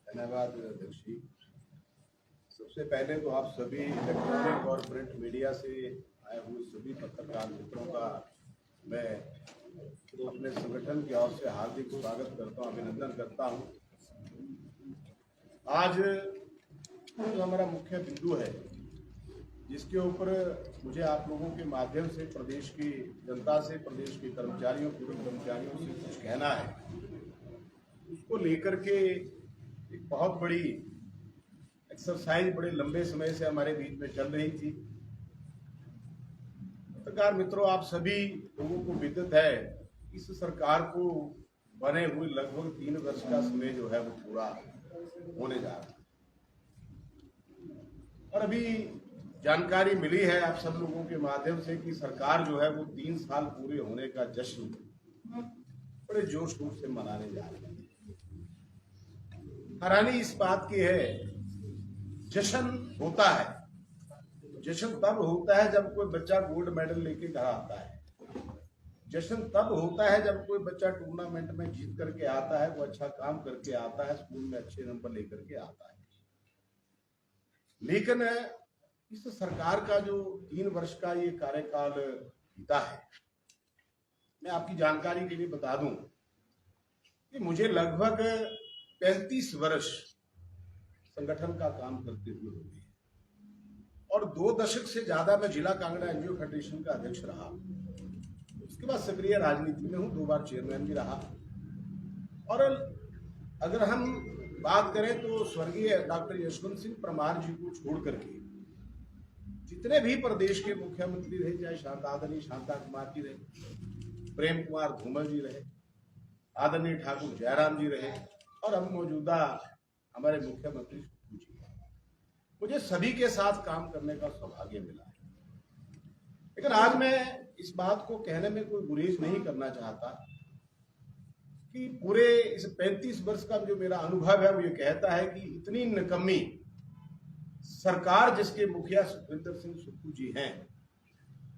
धन्यवाद अध्यक्ष जी। सबसे पहले तो आप सभी इलेक्ट्रॉनिक और प्रिंट मीडिया से आए हुए सभी पत्रकार मित्रों का मैं अपने संगठन की ओर से हार्दिक स्वागत करता हूं, अभिनंदन करता हूं। आज जो हमारा मुख्य बिंदु है, जिसके ऊपर मुझे आप लोगों के माध्यम से प्रदेश की जनता से, प्रदेश के कर्मचारियों, पूर्व कर्मचारियों से कुछ कहना है, उसको लेकर के एक बहुत बड़ी एक्सरसाइज बड़े लंबे समय से हमारे बीच में चल रही थी। पत्रकार मित्रों, आप सभी लोगों को विदित है, इस सरकार को बने हुए लगभग 3 वर्ष का समय जो है वो पूरा होने जा रहा है और अभी जानकारी मिली है आप सब लोगों के माध्यम से कि सरकार जो है वो 3 साल पूरे होने का जश्न बड़े जोश शोर से मनाने जा रही है। हैरानी इस बात की है, जश्न होता है, जश्न तब होता है जब कोई बच्चा गोल्ड मेडल लेके घर आता है, जश्न तब होता है जब कोई बच्चा टूर्नामेंट में जीत करके आता है, वो अच्छा काम करके आता है, स्कूल में अच्छे नंबर लेकर के आता है। लेकिन इस सरकार का जो 3 वर्ष का ये कार्यकाल बीता है, मैं आपकी जानकारी के लिए बता दूं कि मुझे लगभग 35 वर्ष संगठन का काम करते हुए हो गए और 2 दशक से ज्यादा मैं जिला कांगड़ा एनजीओ फेडरेशन का अध्यक्ष रहा। उसके बाद सक्रिय राजनीति में हूं, 2 बार चेयरमैन भी रहा। और अगर हम बात करें तो स्वर्गीय डॉक्टर यशवंत सिंह परमार जी को छोड़ करके जितने भी प्रदेश के मुख्यमंत्री रहे, चाहे आदरणीय शांता कुमार जी रहे, प्रेम कुमार धूमल जी रहे, आदरणीय ठाकुर जयराम जी रहे और अब मौजूदा हमारे मुख्यमंत्री जी, मुझे सभी के साथ काम करने का सौभाग्य मिला है। लेकिन आज मैं इस बात को कहने में कोई गुरेज नहीं करना चाहता कि पूरे इस 35 वर्ष का जो मेरा अनुभव है वो ये कहता है कि इतनी निकम्मी सरकार जिसके मुखिया सुखविंदर सिंह सुक्खू जी हैं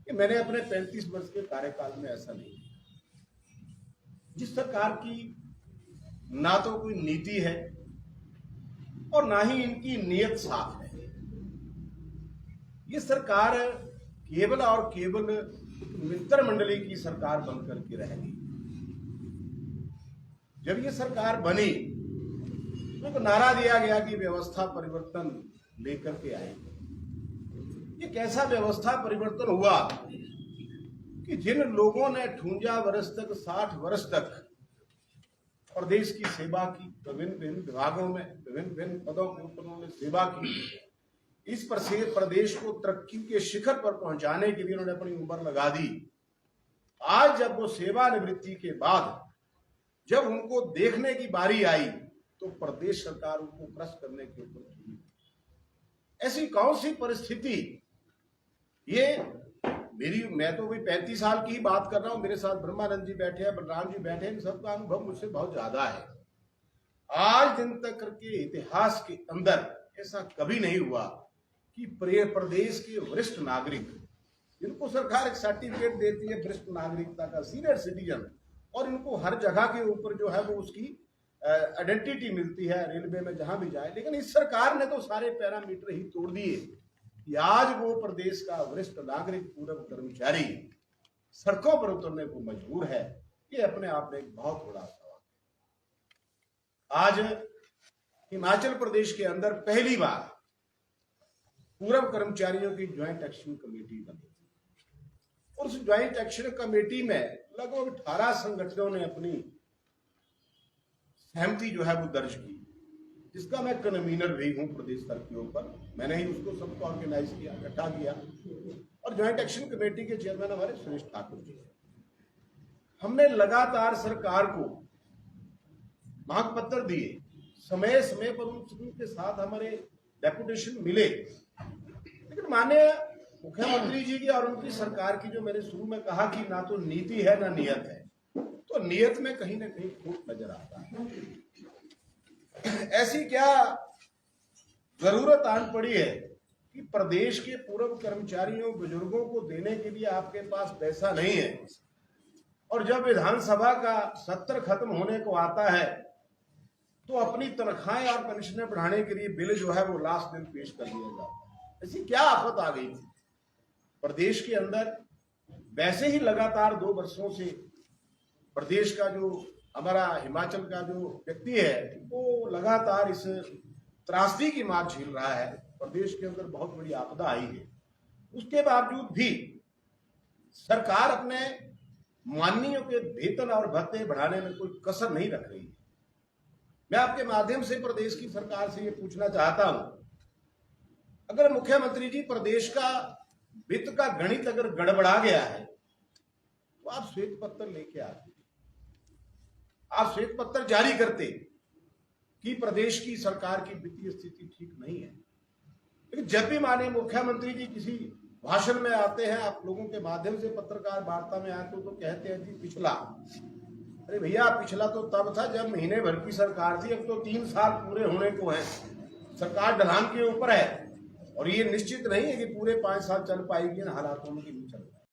कि मैंने अपने 35 वर्ष के कार्यकाल में ऐसा नहीं किया। जिस सरकार की ना तो कोई नीति है और ना ही इनकी नीयत साफ है, ये सरकार केवल और केवल मित्र मंडली की सरकार बनकर के रहेगी। जब ये सरकार बनी तो नारा दिया गया कि व्यवस्था परिवर्तन लेकर के आएगी। ये कैसा व्यवस्था परिवर्तन हुआ कि जिन लोगों ने 58 वर्ष तक, 60 वर्ष तक प्रदेश की सेवा की, विभिन्न विभागों में विभिन्न पदों के ऊपर उन्होंने सेवा की, इस प्रदेश को तरक्की के शिखर पर पहुंचाने के लिए उन्होंने अपनी उम्र लगा दी। आज जब वो सेवानिवृत्ति के बाद जब उनको देखने की बारी आई तो प्रदेश सरकार उनको क्रश करने के ऊपर थी। ऐसी कौन सी परिस्थिति, ये मैं तो कोई 35 साल की ही बात कर रहा हूं, मेरे साथ ब्रह्मानंद जी बैठे हैं, बलराम जी बैठे हैं, इन सबका अनुभव मुझसे बहुत ज्यादा है। आज दिन तक के इतिहास के अंदर ऐसा कभी नहीं हुआ कि प्रदेश के वरिष्ठ नागरिक, जिनको सरकार एक सर्टिफिकेट देती है वरिष्ठ नागरिकता का, सीनियर सिटीजन, और इनको हर जगह के ऊपर जो है वो उसकी आइडेंटिटी मिलती है, रेलवे में जहां भी जाए, लेकिन इस सरकार ने तो सारे पैरामीटर ही तोड़ दिए कि आज वो प्रदेश का वरिष्ठ नागरिक, पूर्व कर्मचारी सड़कों पर उतरने को मजबूर है। ये अपने आप में एक बहुत बड़ा सवाल है। आज हिमाचल प्रदेश के अंदर पहली बार पूर्व कर्मचारियों की ज्वाइंट एक्शन कमेटी बनी और उस ज्वाइंट एक्शन कमेटी में लगभग 18 संगठनों ने अपनी सहमति जो है वो दर्ज की, जिसका मैं कन्वीनर भी हूं प्रदेश स्तर के ऊपर। मैंने ही उसको सबको ऑर्गेनाइज किया, इकट्ठा किया और ज्वाइंट एक्शन कमेटी के चेयरमैन हमारे सुरेश ठाकुर जी। हमने लगातार सरकार को मांग पत्र दिए, समय समय पर उनके साथ हमारे डेपुटेशन मिले, लेकिन माननीय मुख्यमंत्री जी की और उनकी सरकार की जो मैंने शुरू में कहा कि ना तो नीति है ना नियत है, तो नियत में कहीं ना कहीं खोट नजर आता है। ऐसी क्या जरूरत आन पड़ी है कि प्रदेश के पूर्व कर्मचारियों, बुजुर्गों को देने के लिए आपके पास पैसा नहीं है, और जब विधानसभा का सत्र खत्म होने को आता है तो अपनी तनख्वाहें और पेंशनें बढ़ाने के लिए बिल जो है वो लास्ट दिन पेश कर दिया जाता है। ऐसी क्या आफत आ गई थी प्रदेश के अंदर? वैसे ही लगातार 2 वर्षों से प्रदेश का जो हमारा हिमाचल का जो व्यक्ति है वो लगातार इस त्रासदी की मार झेल रहा है। प्रदेश के अंदर बहुत बड़ी आपदा आई है, उसके बावजूद भी सरकार अपने माननीयों के वेतन और भत्ते बढ़ाने में कोई कसर नहीं रख रही है। मैं आपके माध्यम से प्रदेश की सरकार से ये पूछना चाहता हूं, अगर मुख्यमंत्री जी प्रदेश का वित्त का गणित अगर गड़बड़ा गया है तो आप श्वेत पत्र लेके आते, आप श्वेत पत्र जारी करते कि प्रदेश की सरकार की वित्तीय स्थिति ठीक नहीं है। लेकिन जब भी माननीय मुख्यमंत्री जी किसी भाषण में आते हैं, आप लोगों के माध्यम से पत्रकार वार्ता में आते तो कहते हैं जी पिछला। अरे भैया, पिछला तो तब था जब महीने भर की सरकार थी, अब तो 3 साल पूरे होने को हैं। सरकार ढलान के ऊपर है और ये निश्चित नहीं है कि पूरे 5 साल चल पाएगी, इन हालातों में नहीं चल पाएगी।